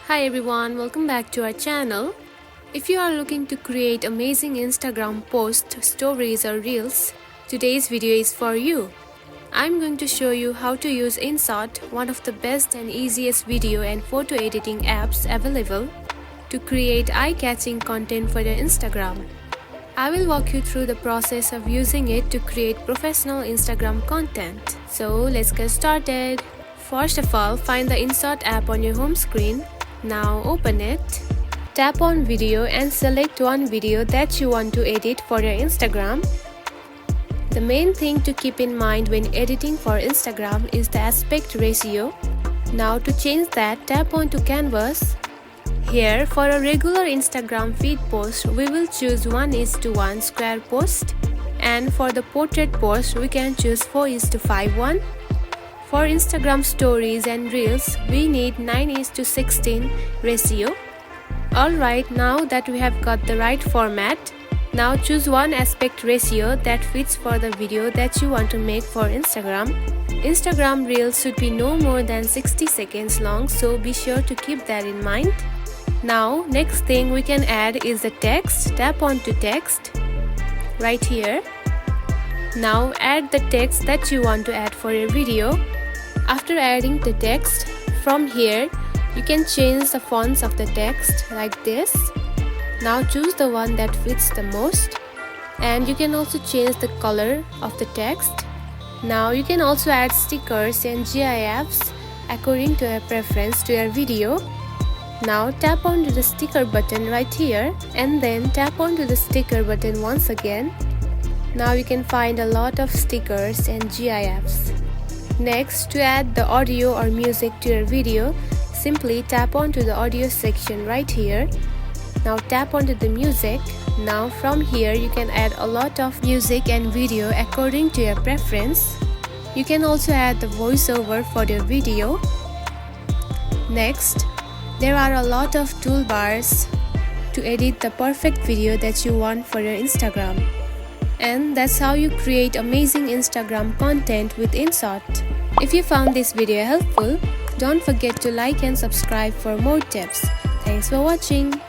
Hi everyone, welcome back to our channel. If you are looking to create amazing Instagram posts, stories or reels, today's video is for you. I'm going to show you how to use Inshot, one of the best and easiest video and photo editing apps available, to create eye-catching content for your Instagram. I will walk you through the process of using it to create professional Instagram content. So let's get started. First of all, find the Inshot app on your home screen. Now open it. Tap on video and select one video that you want to edit for your Instagram. The main thing to keep in mind when editing for Instagram is the aspect ratio. Now to change that, tap on to canvas. Here, for a regular Instagram feed post, we will choose 1:1 square post, and for the portrait post, we can choose 4:5:1. For Instagram stories and reels, we need 9:16 ratio. Alright, now that we have got the right format, now choose one aspect ratio that fits for the video that you want to make for Instagram. Instagram reels should be no more than 60 seconds long, so be sure to keep that in mind. Now, next thing we can add is the text. Tap on to text right here. Now add the text that you want to add for your video. After adding the text, from here you can change the fonts of the text like this. Now choose the one that fits the most, and you can also change the color of the text. Now you can also add stickers and GIFs according to your preference to your video. Now tap onto the sticker button right here and then tap onto the sticker button once again. Now you can find a lot of stickers and GIFs. Next, to add the audio or music to your video, simply tap onto the audio section right here. Now tap onto the music. Now from here you can add a lot of music and video according to your preference. You can also add the voiceover for your video. Next, there are a lot of toolbars to edit the perfect video that you want for your Instagram. And that's how you create amazing Instagram content with Inshot. If you found this video helpful, don't forget to like and subscribe for more tips. Thanks for watching.